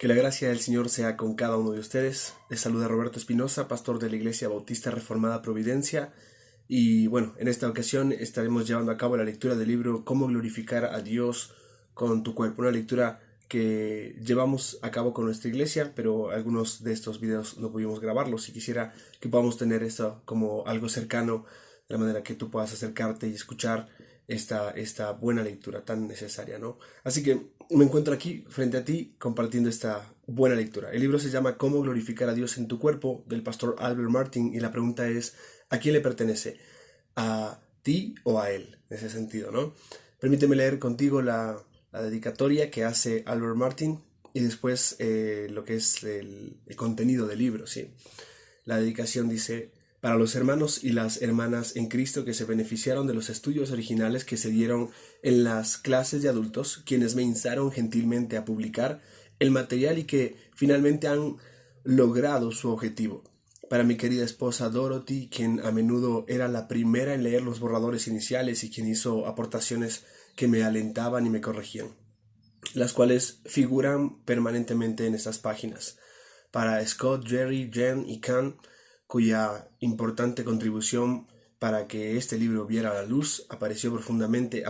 Que la gracia del Señor sea con cada uno de ustedes. Les saluda Roberto Espinosa, pastor de la Iglesia Bautista Reformada Providencia. Y bueno, en esta ocasión estaremos llevando a cabo la lectura del libro Cómo glorificar a Dios con tu cuerpo. Una lectura que llevamos a cabo con nuestra iglesia, pero algunos de estos videos no pudimos grabarlos y quisiera que podamos tener esto como algo cercano, de la manera que tú puedas acercarte y escuchar esta buena lectura tan necesaria, ¿no? Así que me encuentro aquí frente a ti compartiendo esta buena lectura. El libro se llama Cómo glorificar a Dios en tu cuerpo, del pastor Albert Martin, y la pregunta es, ¿a quién le pertenece? ¿A ti o a él? En ese sentido, ¿no? Permíteme leer contigo la dedicatoria que hace Albert Martin y después lo que es el contenido del libro, ¿sí? La dedicación dice: para los hermanos y las hermanas en Cristo que se beneficiaron de los estudios originales que se dieron en las clases de adultos, quienes me instaron gentilmente a publicar el material y que finalmente han logrado su objetivo. Para mi querida esposa Dorothy, quien a menudo era la primera en leer los borradores iniciales y quien hizo aportaciones que me alentaban y me corregían, las cuales figuran permanentemente en estas páginas. Para Scott, Jerry, Jen y Can, cuya importante contribución para que este libro viera la luz aprecio profundamente,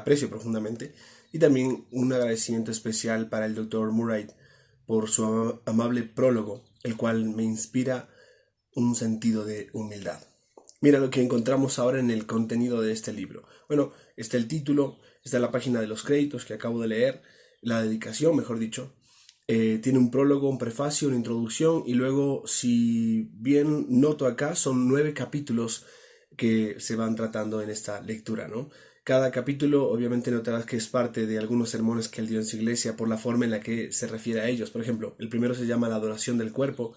y también un agradecimiento especial para el Dr. Murray por su amable prólogo, el cual me inspira un sentido de humildad. Mira lo que encontramos ahora en el contenido de este libro. Bueno, está el título, está la página de los créditos que acabo de leer, la dedicación, mejor dicho. Tiene un prólogo, un prefacio, una introducción y luego, si bien noto acá, son 9 capítulos que se van tratando en esta lectura, ¿no? Cada capítulo obviamente notarás que es parte de algunos sermones que él dio en su iglesia por la forma en la que se refiere a ellos. Por ejemplo, el primero se llama La adoración del cuerpo,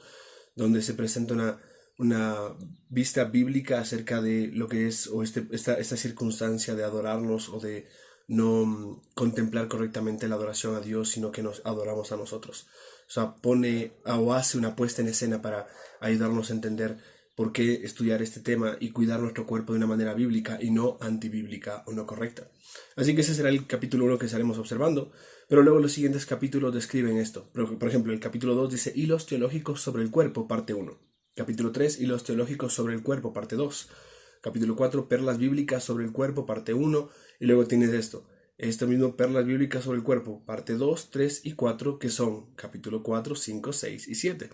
donde se presenta una vista bíblica acerca de lo que es o esta circunstancia de adorarnos o de no contemplar correctamente la adoración a Dios, sino que nos adoramos a nosotros. O sea, pone o hace una puesta en escena para ayudarnos a entender por qué estudiar este tema y cuidar nuestro cuerpo de una manera bíblica y no antibíblica o no correcta. Así que ese será el capítulo 1 que estaremos observando, pero luego los siguientes capítulos describen esto. Por ejemplo, el capítulo 2 dice Hilos teológicos sobre el cuerpo, parte 1. Capítulo 3, Hilos teológicos sobre el cuerpo, parte 2. Capítulo 4, Perlas bíblicas sobre el cuerpo, parte 1. Y luego tienes esto mismo, Perlas bíblicas sobre el cuerpo, parte 2, 3 y 4, que son capítulo 4, 5, 6 y 7.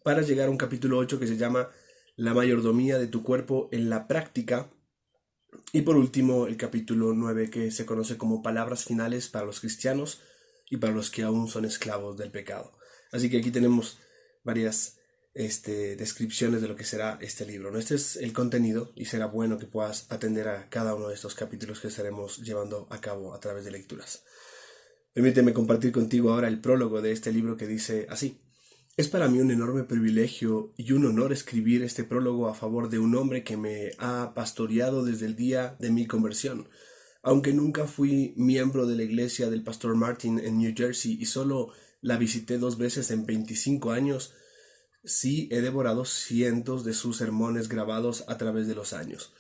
Para llegar a un capítulo 8 que se llama La mayordomía de tu cuerpo en la práctica. Y por último, el capítulo 9, que se conoce como Palabras finales para los cristianos y para los que aún son esclavos del pecado. Así que aquí tenemos varias descripciones de lo que será este libro, ¿no? Este es el contenido y será bueno que puedas atender a cada uno de estos capítulos que estaremos llevando a cabo a través de lecturas. Permíteme compartir contigo ahora el prólogo de este libro que dice así: es para mí un enorme privilegio y un honor escribir este prólogo a favor de un hombre que me ha pastoreado desde el día de mi conversión. Aunque nunca fui miembro de la iglesia del pastor Martin en New Jersey y solo la visité 2 veces en 25 años, sí he devorado cientos de sus sermones grabados a través de los años,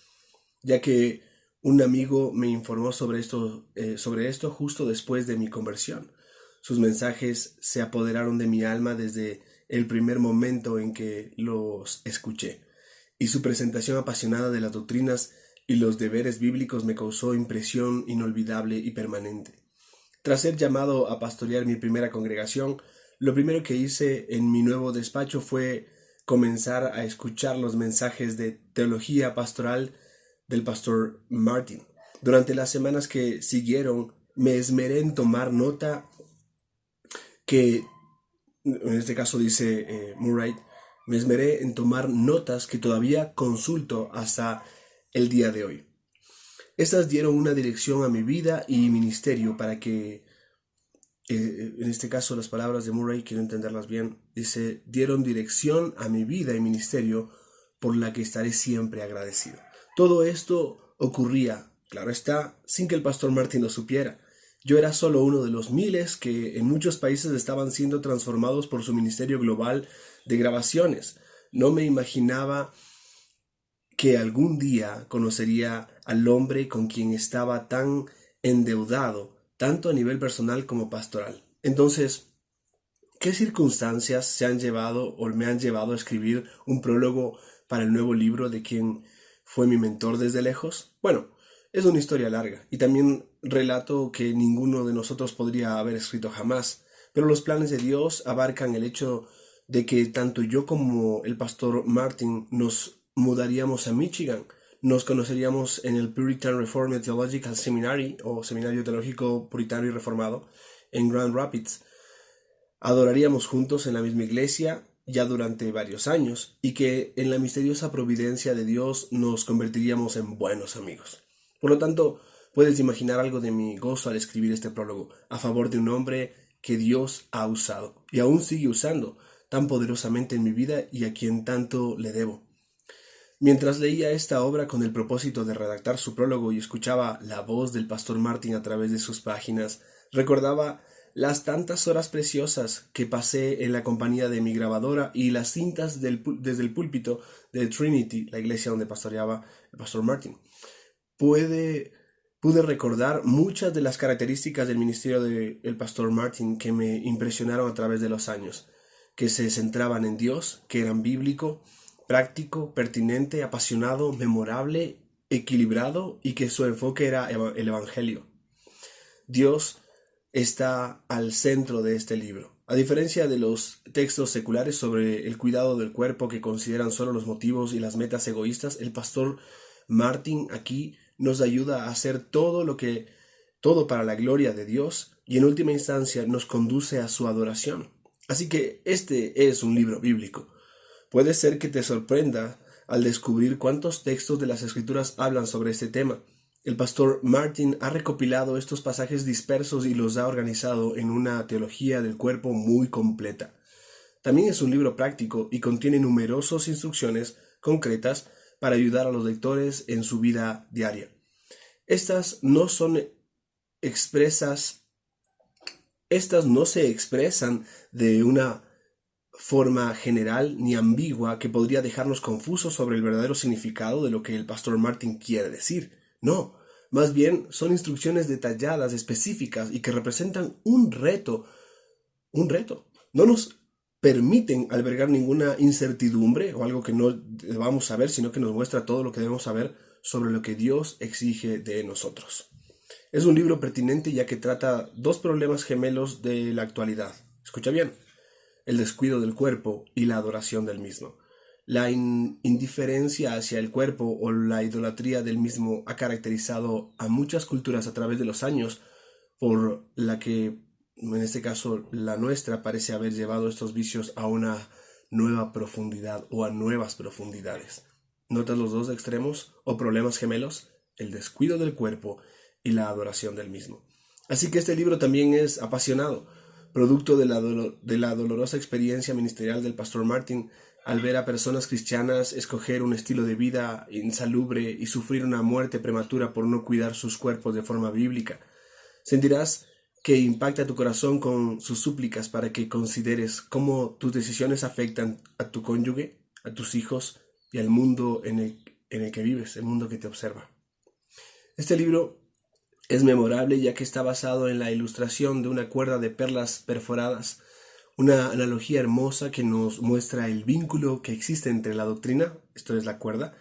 ya que un amigo me informó sobre esto justo después de mi conversión. Sus mensajes se apoderaron de mi alma desde el primer momento en que los escuché, y su presentación apasionada de las doctrinas y los deberes bíblicos me causó impresión inolvidable y permanente. Tras ser llamado a pastorear mi primera congregación, lo primero que hice en mi nuevo despacho fue comenzar a escuchar los mensajes de teología pastoral del pastor Martin. Durante las semanas que siguieron, me esmeré en tomar nota que, en este caso dice Murray, me esmeré en tomar notas que todavía consulto hasta el día de hoy. Estas dieron una dirección a mi vida y ministerio para que, en este caso las palabras de Murray, quiero entenderlas bien, dice, dieron dirección a mi vida y ministerio por la que estaré siempre agradecido. Todo esto ocurría, claro está, sin que el pastor Martin lo supiera. Yo era solo uno de los miles que en muchos países estaban siendo transformados por su ministerio global de grabaciones. No me imaginaba que algún día conocería al hombre con quien estaba tan endeudado, tanto a nivel personal como pastoral. Entonces, ¿Qué circunstancias se han llevado o me han llevado a escribir un prólogo para el nuevo libro de quien fue mi mentor desde lejos? Bueno, es una historia larga y también relato que ninguno de nosotros podría haber escrito jamás, pero los planes de Dios abarcan el hecho de que tanto yo como el pastor Martin nos mudaríamos a Michigan, nos conoceríamos en el Puritan Reformed Theological Seminary o Seminario Teológico Puritano y Reformado en Grand Rapids. Adoraríamos juntos en la misma iglesia ya durante varios años y que en la misteriosa providencia de Dios nos convertiríamos en buenos amigos. Por lo tanto, puedes imaginar algo de mi gozo al escribir este prólogo a favor de un hombre que Dios ha usado y aún sigue usando tan poderosamente en mi vida y a quien tanto le debo. Mientras leía esta obra con el propósito de redactar su prólogo y escuchaba la voz del pastor Martin a través de sus páginas, recordaba las tantas horas preciosas que pasé en la compañía de mi grabadora y las cintas desde el púlpito de Trinity, la iglesia donde pastoreaba el pastor Martin. Pude recordar muchas de las características del ministerio del pastor Martin que me impresionaron a través de los años, que se centraban en Dios, que eran bíblico, práctico, pertinente, apasionado, memorable, equilibrado y que su enfoque era el Evangelio. Dios está al centro de este libro. A diferencia de los textos seculares sobre el cuidado del cuerpo que consideran solo los motivos y las metas egoístas, el pastor Martin aquí nos ayuda a hacer todo para la gloria de Dios y en última instancia nos conduce a su adoración. Así que este es un libro bíblico. Puede ser que te sorprenda al descubrir cuántos textos de las Escrituras hablan sobre este tema. El pastor Martin ha recopilado estos pasajes dispersos y los ha organizado en una teología del cuerpo muy completa. También es un libro práctico y contiene numerosas instrucciones concretas para ayudar a los lectores en su vida diaria. Estas no se expresan de una forma general ni ambigua que podría dejarnos confusos sobre el verdadero significado de lo que el pastor Martin quiere decir. No, más bien son instrucciones detalladas, específicas y que representan un reto. No nos permiten albergar ninguna incertidumbre o algo que no debamos saber, sino que nos muestra todo lo que debemos saber sobre lo que Dios exige de nosotros. Es un libro pertinente ya que trata dos problemas gemelos de la actualidad. Escucha bien: el descuido del cuerpo y la adoración del mismo. La indiferencia hacia el cuerpo o la idolatría del mismo ha caracterizado a muchas culturas a través de los años, por la que, en este caso, la nuestra parece haber llevado estos vicios a una nueva profundidad o a nuevas profundidades. ¿Notas los dos extremos o problemas gemelos? El descuido del cuerpo y la adoración del mismo. Así que este libro también es apasionado, producto de la dolorosa experiencia ministerial del pastor Martin al ver a personas cristianas escoger un estilo de vida insalubre y sufrir una muerte prematura por no cuidar sus cuerpos de forma bíblica. Sentirás que impacta tu corazón con sus súplicas para que consideres cómo tus decisiones afectan a tu cónyuge, a tus hijos y al mundo en el que vives, el mundo que te observa. Este libro es memorable ya que está basado en la ilustración de una cuerda de perlas perforadas, una analogía hermosa que nos muestra el vínculo que existe entre la doctrina, esto es la cuerda,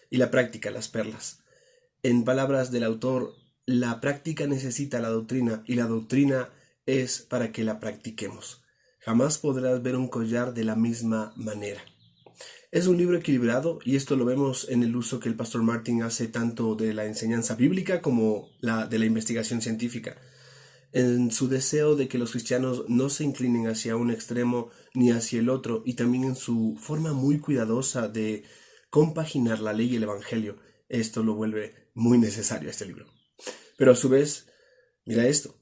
y la práctica, las perlas. En palabras del autor, la práctica necesita la doctrina y la doctrina es para que la practiquemos. Jamás podrás ver un collar de la misma manera. Es un libro equilibrado y esto lo vemos en el uso que el pastor Martin hace tanto de la enseñanza bíblica como de la investigación científica, en su deseo de que los cristianos no se inclinen hacia un extremo ni hacia el otro, y también en su forma muy cuidadosa de compaginar la ley y el evangelio. Esto lo vuelve muy necesario este libro. Pero a su vez, mira esto.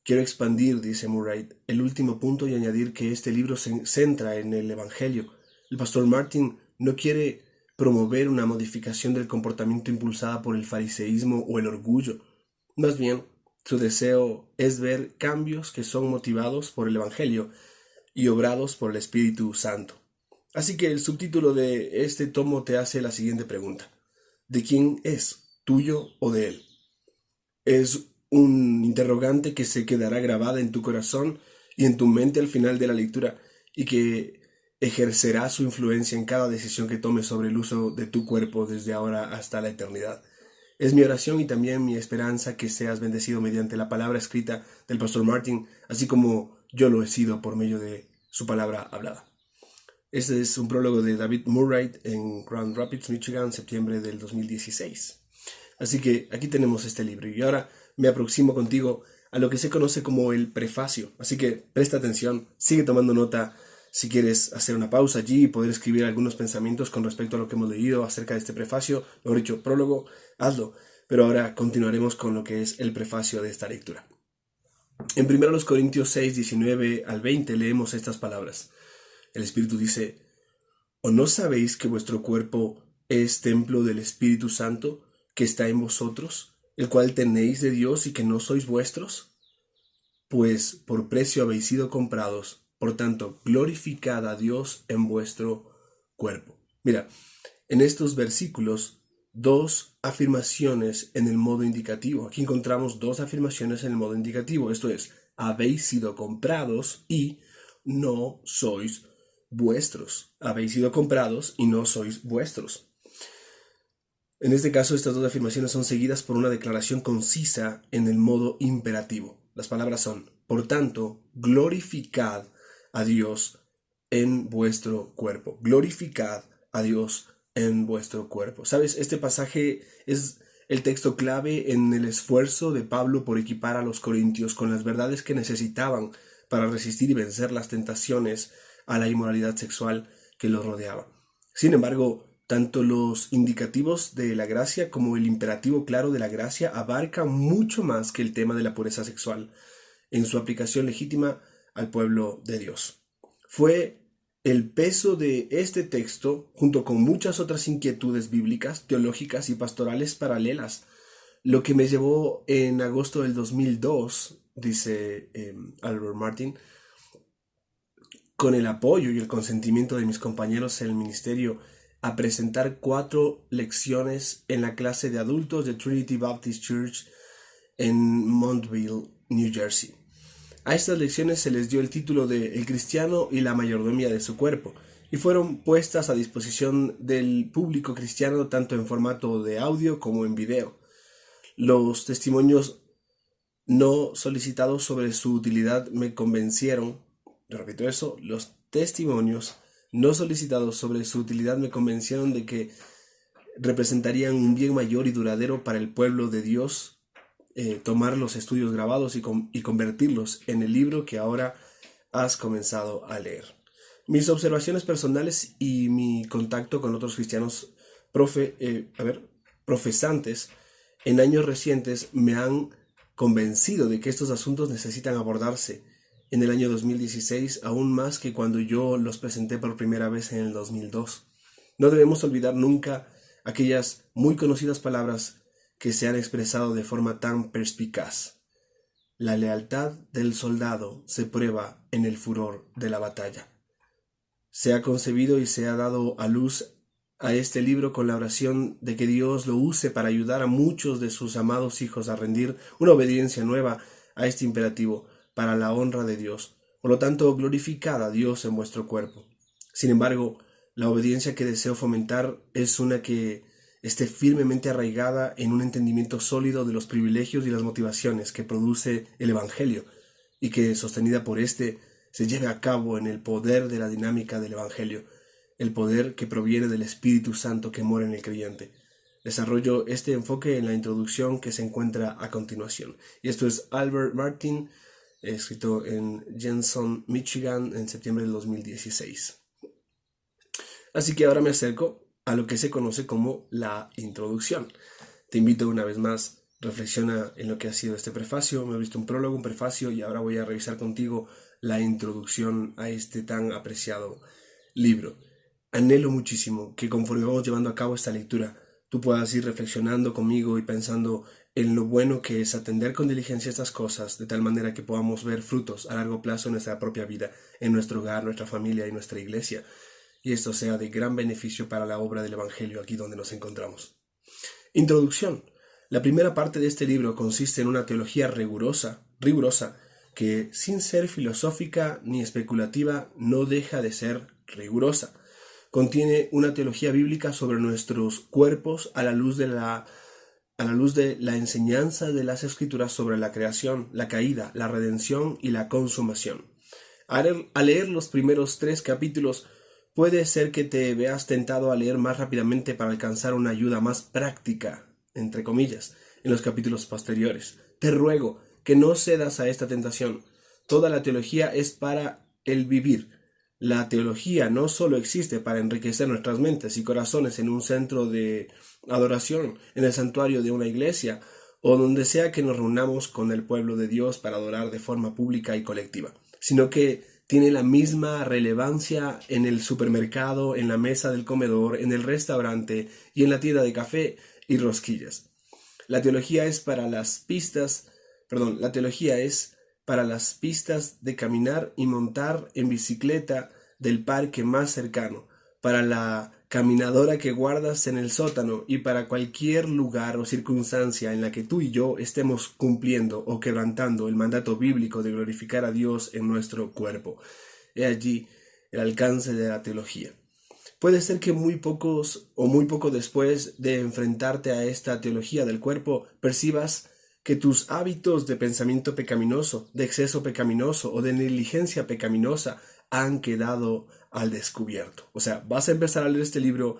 Quiero expandir, dice Murray, el último punto y añadir que este libro se centra en el evangelio. El pastor Martin no quiere promover una modificación del comportamiento impulsada por el fariseísmo o el orgullo. Más bien, su deseo es ver cambios que son motivados por el evangelio y obrados por el Espíritu Santo. Así que el subtítulo de este tomo te hace la siguiente pregunta: ¿de quién es? ¿Tuyo o de él? Es un interrogante que se quedará grabada en tu corazón y en tu mente al final de la lectura, y que ejercerá su influencia en cada decisión que tomes sobre el uso de tu cuerpo desde ahora hasta la eternidad. Es mi oración y también mi esperanza que seas bendecido mediante la palabra escrita del pastor Martin, así como yo lo he sido por medio de su palabra hablada. Este es un prólogo de David Murray en Grand Rapids, Michigan, septiembre del 2016. Así que aquí tenemos este libro y ahora me aproximo contigo a lo que se conoce como el prefacio. Así que presta atención, sigue tomando nota. Si quieres hacer una pausa allí y poder escribir algunos pensamientos con respecto a lo que hemos leído acerca de este prefacio, mejor dicho, prólogo, hazlo. Pero ahora continuaremos con lo que es el prefacio de esta lectura. En 1 Corintios 6, 19 al 20 leemos estas palabras. El Espíritu dice: ¿O no sabéis que vuestro cuerpo es templo del Espíritu Santo que está en vosotros, el cual tenéis de Dios y que no sois vuestros? Pues por precio habéis sido comprados, por tanto, glorificad a Dios en vuestro cuerpo. Mira, en estos versículos, dos afirmaciones en el modo indicativo. Aquí encontramos dos afirmaciones en el modo indicativo. Esto es, habéis sido comprados y no sois vuestros. Habéis sido comprados y no sois vuestros. En este caso, estas dos afirmaciones son seguidas por una declaración concisa en el modo imperativo. Las palabras son: por tanto, glorificad a Dios en vuestro cuerpo. Glorificad a Dios en vuestro cuerpo. ¿Sabes? Este pasaje es el texto clave en el esfuerzo de Pablo por equipar a los corintios con las verdades que necesitaban para resistir y vencer las tentaciones a la inmoralidad sexual que los rodeaba. Sin embargo, tanto los indicativos de la gracia como el imperativo claro de la gracia abarcan mucho más que el tema de la pureza sexual en su aplicación legítima al pueblo de Dios. Fue el peso de este texto, junto con muchas otras inquietudes bíblicas, teológicas y pastorales paralelas, lo que me llevó en agosto del 2002, dice Albert Martin, con el apoyo y el consentimiento de mis compañeros en el ministerio, a presentar 4 lecciones en la clase de adultos de Trinity Baptist Church en Montville, New Jersey. A estas lecciones se les dio el título de El cristiano y la mayordomía de su cuerpo, y fueron puestas a disposición del público cristiano tanto en formato de audio como en video. Los testimonios no solicitados sobre su utilidad me convencieron, repito eso, los testimonios no solicitados sobre su utilidad me convencieron de que representarían un bien mayor y duradero para el pueblo de Dios, tomar los estudios grabados y convertirlos en el libro que ahora has comenzado a leer. Mis observaciones personales y mi contacto con otros cristianos profesantes en años recientes me han convencido de que estos asuntos necesitan abordarse en el año 2016 aún más que cuando yo los presenté por primera vez en el 2002. No debemos olvidar nunca aquellas muy conocidas palabras que se han expresado de forma tan perspicaz. La lealtad del soldado se prueba en el furor de la batalla. Se ha concebido y se ha dado a luz a este libro con la oración de que Dios lo use para ayudar a muchos de sus amados hijos a rendir una obediencia nueva a este imperativo para la honra de Dios. Por lo tanto, glorificad a Dios en vuestro cuerpo. Sin embargo, la obediencia que deseo fomentar es una que esté firmemente arraigada en un entendimiento sólido de los privilegios y las motivaciones que produce el Evangelio, y que, sostenida por éste, se lleve a cabo en el poder de la dinámica del Evangelio, el poder que proviene del Espíritu Santo que mora en el creyente. Desarrollo este enfoque en la introducción que se encuentra a continuación. Y esto es Albert Martin, escrito en Jensen, Michigan, en septiembre del 2016. Así que ahora me acerco a lo que se conoce como la introducción. Te invito una vez más, reflexiona en lo que ha sido este prefacio. Me he visto un prólogo, un prefacio, y ahora voy a revisar contigo la introducción a este tan apreciado libro. Anhelo muchísimo que conforme vamos llevando a cabo esta lectura, tú puedas ir reflexionando conmigo y pensando en lo bueno que es atender con diligencia estas cosas, de tal manera que podamos ver frutos a largo plazo en nuestra propia vida, en nuestro hogar, nuestra familia y nuestra iglesia, y esto sea de gran beneficio para la obra del Evangelio aquí donde nos encontramos. Introducción. La primera parte de este libro consiste en una teología rigurosa que sin ser filosófica ni especulativa no deja de ser rigurosa. Contiene una teología bíblica sobre nuestros cuerpos a la luz de la enseñanza de las Escrituras sobre la creación, la caída, la redención y la consumación. Al leer los primeros 3 capítulos, puede ser que te veas tentado a leer más rápidamente para alcanzar una ayuda más práctica, entre comillas, en los capítulos posteriores. Te ruego que no cedas a esta tentación. Toda la teología es para el vivir. La teología no solo existe para enriquecer nuestras mentes y corazones en un centro de adoración, en el santuario de una iglesia o donde sea que nos reunamos con el pueblo de Dios para adorar de forma pública y colectiva, sino que tiene la misma relevancia en el supermercado, en la mesa del comedor, en el restaurante y en la tienda de café y rosquillas. La teología es para las pistas de caminar y montar en bicicleta del parque más cercano, para la caminadora que guardas en el sótano y para cualquier lugar o circunstancia en la que tú y yo estemos cumpliendo o quebrantando el mandato bíblico de glorificar a Dios en nuestro cuerpo. He allí el alcance de la teología. Puede ser que muy poco después de enfrentarte a esta teología del cuerpo, percibas que tus hábitos de pensamiento pecaminoso, de exceso pecaminoso o de negligencia pecaminosa han quedado al descubierto. O sea, vas a empezar a leer este libro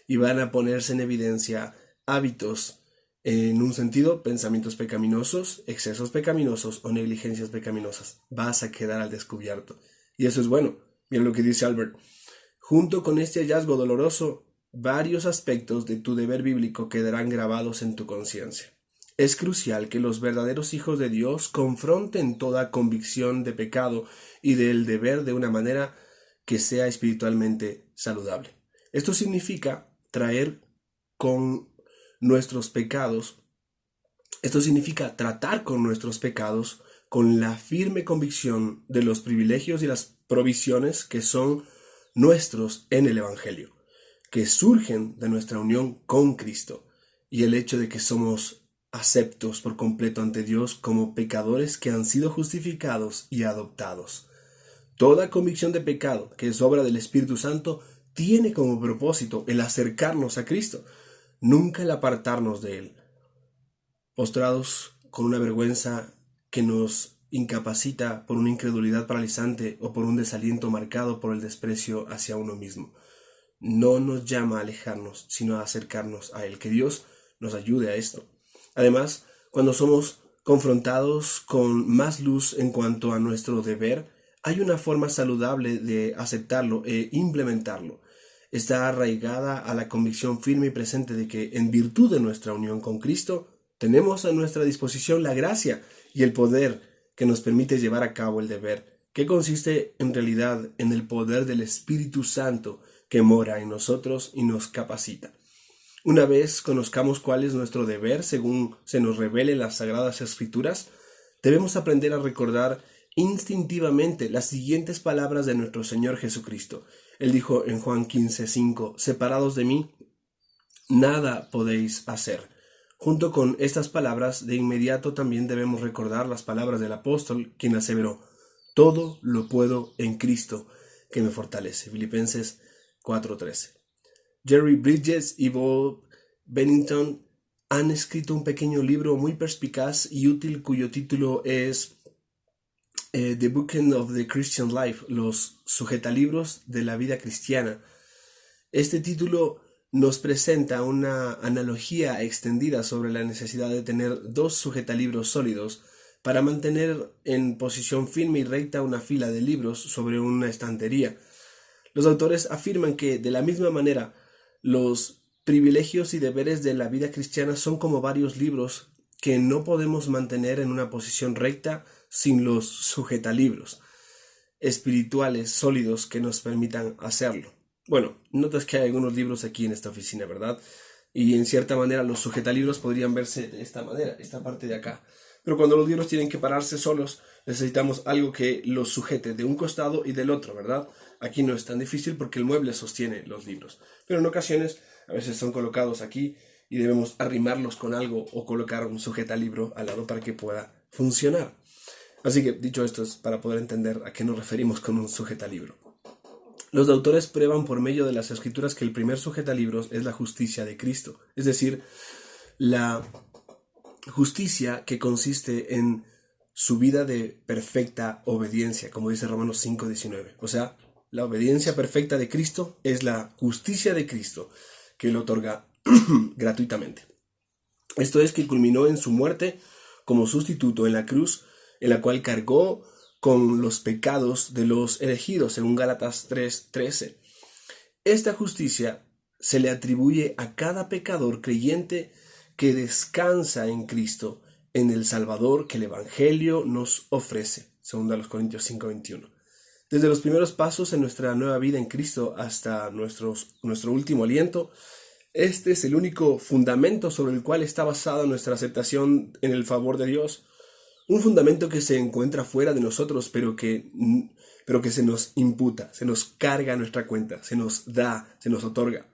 y van a ponerse en evidencia hábitos, en un sentido, pensamientos pecaminosos, excesos pecaminosos o negligencias pecaminosas. Vas a quedar al descubierto. Y eso es bueno. Mira lo que dice Albert. Junto con este hallazgo doloroso, varios aspectos de tu deber bíblico quedarán grabados en tu conciencia. Es crucial que los verdaderos hijos de Dios confronten toda convicción de pecado y del deber de una manera que sea espiritualmente saludable. Esto significa tratar con nuestros pecados con la firme convicción de los privilegios y las provisiones que son nuestros en el Evangelio, que surgen de nuestra unión con Cristo y el hecho de que somos aceptos por completo ante Dios como pecadores que han sido justificados y adoptados. Toda convicción de pecado, que es obra del Espíritu Santo, tiene como propósito el acercarnos a Cristo, nunca el apartarnos de Él, postrados con una vergüenza que nos incapacita por una incredulidad paralizante o por un desaliento marcado por el desprecio hacia uno mismo. No nos llama a alejarnos, sino a acercarnos a Él. Que Dios nos ayude a esto. Además, cuando somos confrontados con más luz en cuanto a nuestro deber, hay una forma saludable de aceptarlo e implementarlo. Está arraigada a la convicción firme y presente de que, en virtud de nuestra unión con Cristo, tenemos a nuestra disposición la gracia y el poder que nos permite llevar a cabo el deber, que consiste en realidad en el poder del Espíritu Santo que mora en nosotros y nos capacita. Una vez conozcamos cuál es nuestro deber según se nos revele en las Sagradas Escrituras, debemos aprender a recordar instintivamente las siguientes palabras de nuestro Señor Jesucristo. Él dijo en Juan 15:5, separados de mí, nada podéis hacer. Junto con estas palabras, de inmediato también debemos recordar las palabras del apóstol, quien aseveró, todo lo puedo en Cristo que me fortalece. Filipenses 4:13. Jerry Bridges y Bob Bennington han escrito un pequeño libro muy perspicaz y útil cuyo título es The Bookend of the Christian Life, los sujetalibros de la vida cristiana. Este título nos presenta una analogía extendida sobre la necesidad de tener 2 sujetalibros sólidos para mantener en posición firme y recta una fila de libros sobre una estantería. Los autores afirman que, de la misma manera, los privilegios y deberes de la vida cristiana son como varios libros que no podemos mantener en una posición recta sin los sujetalibros espirituales sólidos que nos permitan hacerlo. Bueno, notas que hay algunos libros aquí en esta oficina, ¿verdad? Y en cierta manera los sujetalibros podrían verse de esta manera, esta parte de acá. Pero cuando los libros tienen que pararse solos, necesitamos algo que los sujete de un costado y del otro, ¿verdad? Aquí no es tan difícil porque el mueble sostiene los libros. Pero en ocasiones, a veces son colocados aquí y debemos arrimarlos con algo o colocar un sujetalibro al lado para que pueda funcionar. Así que, dicho esto, es para poder entender a qué nos referimos con un sujetalibro. Los autores prueban por medio de las escrituras que el primer sujetalibros es la justicia de Cristo, es decir, la justicia que consiste en su vida de perfecta obediencia, como dice Romanos 5:19. O sea, la obediencia perfecta de Cristo es la justicia de Cristo que lo otorga gratuitamente. Esto es que culminó en su muerte como sustituto en la cruz, en la cual cargó con los pecados de los elegidos, según Gálatas 3:13. Esta justicia se le atribuye a cada pecador creyente que descansa en Cristo, en el Salvador que el Evangelio nos ofrece, según Corintios 5:21. Desde los primeros pasos en nuestra nueva vida en Cristo hasta nuestro último aliento, este es el único fundamento sobre el cual está basada nuestra aceptación en el favor de Dios. Un fundamento que se encuentra fuera de nosotros, pero que se nos imputa, se nos carga a nuestra cuenta, se nos da, se nos otorga.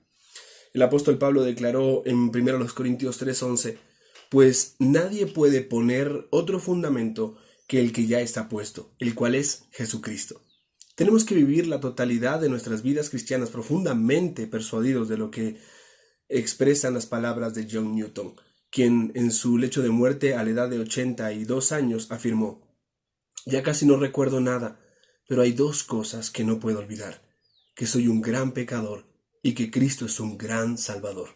El apóstol Pablo declaró en 1 Corintios 3:11, pues nadie puede poner otro fundamento que el que ya está puesto, el cual es Jesucristo. Tenemos que vivir la totalidad de nuestras vidas cristianas profundamente persuadidos de lo que expresan las palabras de John Newton, quien en su lecho de muerte a la edad de 82 años afirmó, ya casi no recuerdo nada, pero hay dos cosas que no puedo olvidar, que soy un gran pecador y que Cristo es un gran Salvador.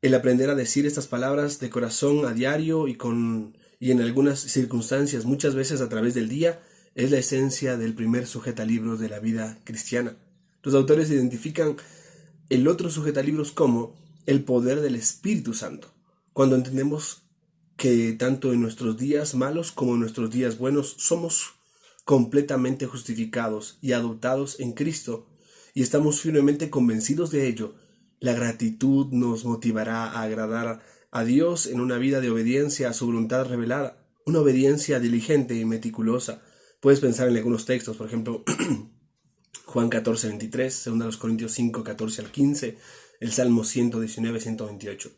El aprender a decir estas palabras de corazón a diario y en algunas circunstancias, muchas veces a través del día, es la esencia del primer sujetalibros de la vida cristiana. Los autores identifican el otro sujetalibros como el poder del Espíritu Santo. Cuando entendemos que tanto en nuestros días malos como en nuestros días buenos somos completamente justificados y adoptados en Cristo y estamos firmemente convencidos de ello, la gratitud nos motivará a agradar a Dios en una vida de obediencia a su voluntad revelada, una obediencia diligente y meticulosa. Puedes pensar en algunos textos, por ejemplo, Juan 14:23, 2 Corintios 5:14-15, el Salmo 119-128.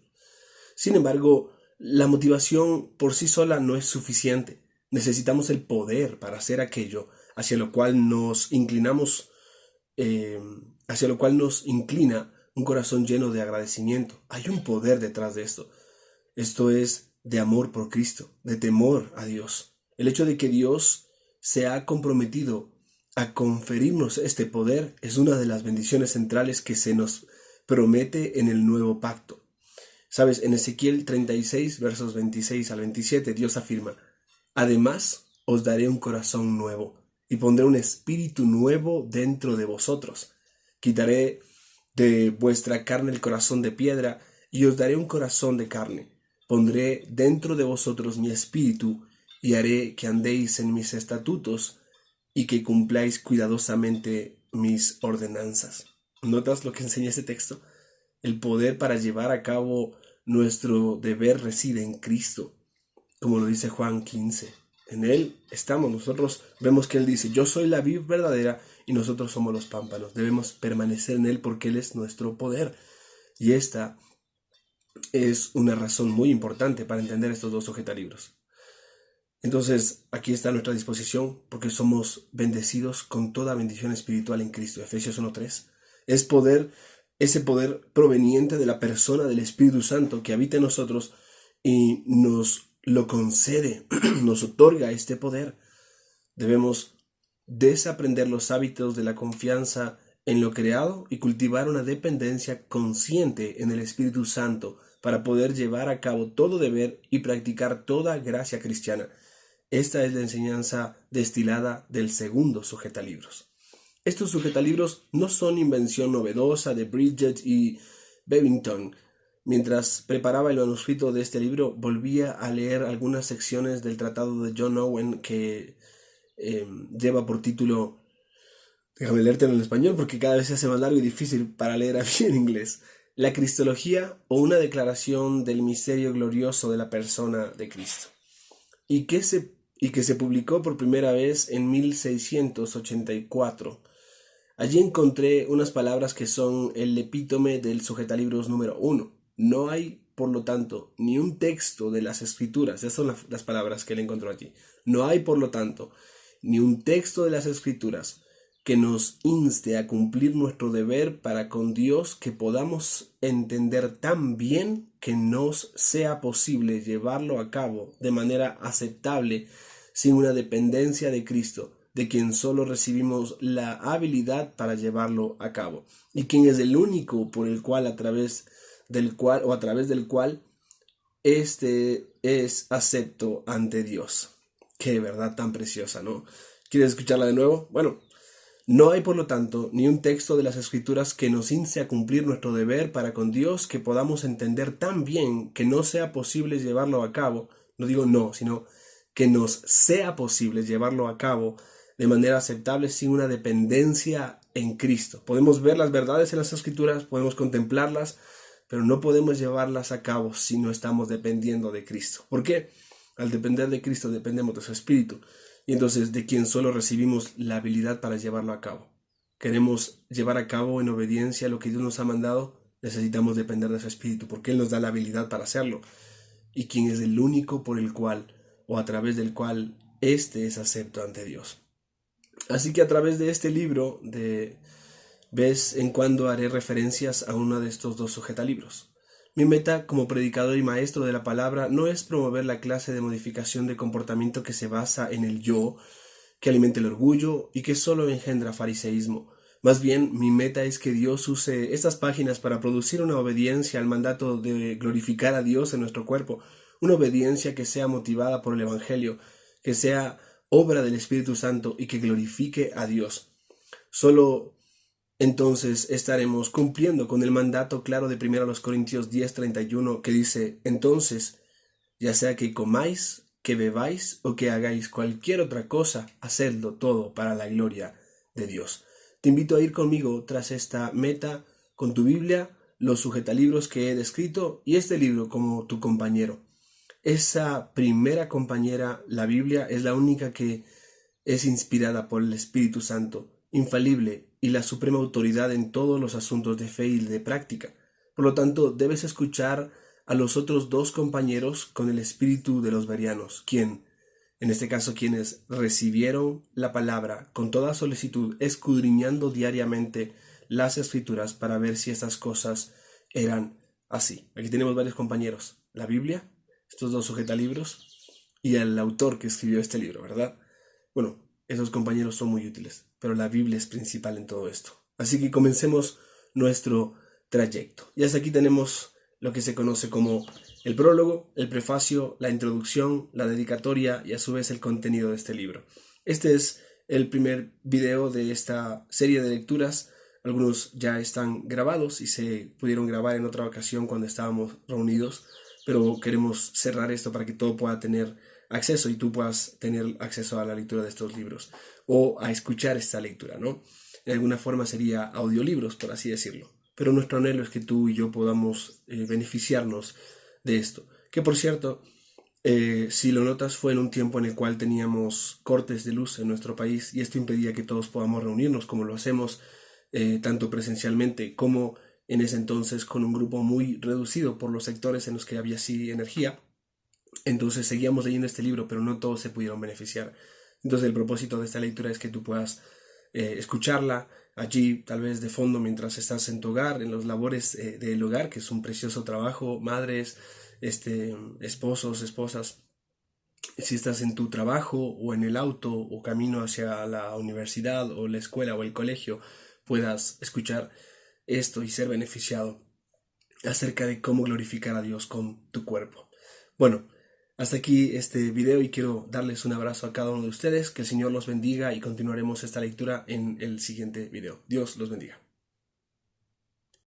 Sin embargo, la motivación por sí sola no es suficiente. Necesitamos el poder para hacer aquello hacia lo cual nos inclinamos, hacia lo cual nos inclina un corazón lleno de agradecimiento. Hay un poder detrás de esto. Esto es de amor por Cristo, de temor a Dios. El hecho de que Dios se ha comprometido a conferirnos este poder es una de las bendiciones centrales que se nos promete en el nuevo pacto. Sabes, en Ezequiel 36, versos 26-27, Dios afirma, además os daré un corazón nuevo y pondré un espíritu nuevo dentro de vosotros. Quitaré de vuestra carne el corazón de piedra y os daré un corazón de carne. Pondré dentro de vosotros mi espíritu y haré que andéis en mis estatutos y que cumpláis cuidadosamente mis ordenanzas. ¿Notas lo que enseña este texto? El poder para llevar a cabo nuestro deber reside en Cristo, como lo dice Juan 15. En Él estamos, nosotros vemos que Él dice, yo soy la vid verdadera y nosotros somos los pámpanos. Debemos permanecer en Él porque Él es nuestro poder. Y esta es una razón muy importante para entender estos dos sujetalibros. Entonces, aquí está a nuestra disposición porque somos bendecidos con toda bendición espiritual en Cristo. Efesios 1:3. Es ese poder proveniente de la persona del Espíritu Santo que habita en nosotros y nos lo concede, nos otorga este poder. Debemos desaprender los hábitos de la confianza en lo creado y cultivar una dependencia consciente en el Espíritu Santo para poder llevar a cabo todo deber y practicar toda gracia cristiana. Esta es la enseñanza destilada del segundo sujetalibros. Estos sujetalibros no son invención novedosa de Bridget y Bevington. Mientras preparaba el manuscrito de este libro, volvía a leer algunas secciones del tratado de John Owen que lleva por título, déjame leértelo en español porque cada vez se hace más largo y difícil para leer aquí en inglés, La Cristología o una declaración del misterio glorioso de la persona de Cristo, y que se publicó por primera vez en 1684. Allí encontré unas palabras que son el epítome del sujetalibros número 1. No hay por lo tanto, ni un texto de las Escrituras, esas son las palabras que él encontró allí, no hay, por lo tanto, ni un texto de las Escrituras que nos inste a cumplir nuestro deber para con Dios que podamos entender tan bien que nos sea posible llevarlo a cabo de manera aceptable sin una dependencia de Cristo, de quien solo recibimos la habilidad para llevarlo a cabo, y quien es el único por el cual, a través del cual este es acepto ante Dios. Qué verdad tan preciosa, ¿no? ¿Quieres escucharla de nuevo? Bueno, no hay, por lo tanto, ni un texto de las Escrituras que nos inste a cumplir nuestro deber para con Dios que podamos entender tan bien que no sea posible llevarlo a cabo. No digo no, sino que nos sea posible llevarlo a cabo de manera aceptable sin una dependencia en Cristo. Podemos ver las verdades en las Escrituras, podemos contemplarlas, pero no podemos llevarlas a cabo si no estamos dependiendo de Cristo. ¿Por qué? Al depender de Cristo dependemos de su Espíritu, y entonces de quien solo recibimos la habilidad para llevarlo a cabo. Queremos llevar a cabo en obediencia lo que Dios nos ha mandado, necesitamos depender de su Espíritu, porque Él nos da la habilidad para hacerlo, y quien es el único por el cual o a través del cual éste es acepto ante Dios. Así que a través de este libro, de vez en cuando haré referencias a uno de estos dos sujetalibros. Mi meta como predicador y maestro de la palabra no es promover la clase de modificación de comportamiento que se basa en el yo, que alimenta el orgullo y que solo engendra fariseísmo. Más bien, mi meta es que Dios use estas páginas para producir una obediencia al mandato de glorificar a Dios en nuestro cuerpo, una obediencia que sea motivada por el Evangelio, que sea obra del Espíritu Santo y que glorifique a Dios. Solo entonces estaremos cumpliendo con el mandato claro de 1 Corintios 10:31 que dice: entonces, ya sea que comáis, que bebáis o que hagáis cualquier otra cosa, hacedlo todo para la gloria de Dios. Te invito a ir conmigo tras esta meta con tu Biblia, los sujetalibros que he descrito y este libro como tu compañero. Esa primera compañera, la Biblia, es la única que es inspirada por el Espíritu Santo, infalible y la suprema autoridad en todos los asuntos de fe y de práctica. Por lo tanto, debes escuchar a los otros dos compañeros con el espíritu de los bereanos, en este caso quienes recibieron la palabra con toda solicitud, escudriñando diariamente las Escrituras para ver si estas cosas eran así. Aquí tenemos varios compañeros, la Biblia, estos dos sujetalibros y el autor que escribió este libro, ¿verdad? Bueno, esos compañeros son muy útiles, pero la Biblia es principal en todo esto. Así que comencemos nuestro trayecto. Y hasta aquí tenemos lo que se conoce como el prólogo, el prefacio, la introducción, la dedicatoria y a su vez el contenido de este libro. Este es el primer video de esta serie de lecturas. Algunos ya están grabados y se pudieron grabar en otra ocasión cuando estábamos reunidos, pero queremos cerrar esto para que todo pueda tener acceso y tú puedas tener acceso a la lectura de estos libros o a escuchar esta lectura, ¿no? De alguna forma sería audiolibros, por así decirlo. Pero nuestro anhelo es que tú y yo podamos beneficiarnos de esto. Que por cierto, si lo notas, fue en un tiempo en el cual teníamos cortes de luz en nuestro país y esto impedía que todos podamos reunirnos como lo hacemos tanto presencialmente como en ese entonces con un grupo muy reducido por los sectores en los que había así energía. Entonces seguíamos leyendo este libro, pero no todos se pudieron beneficiar. Entonces el propósito de esta lectura es que tú puedas escucharla allí, tal vez de fondo, mientras estás en tu hogar, en los labores del hogar, que es un precioso trabajo, madres, esposos, esposas. Si estás en tu trabajo o en el auto o camino hacia la universidad o la escuela o el colegio, puedas escuchar esto y ser beneficiado acerca de cómo glorificar a Dios con tu cuerpo. Bueno, hasta aquí este video y quiero darles un abrazo a cada uno de ustedes. Que el Señor los bendiga y continuaremos esta lectura en el siguiente video. Dios los bendiga.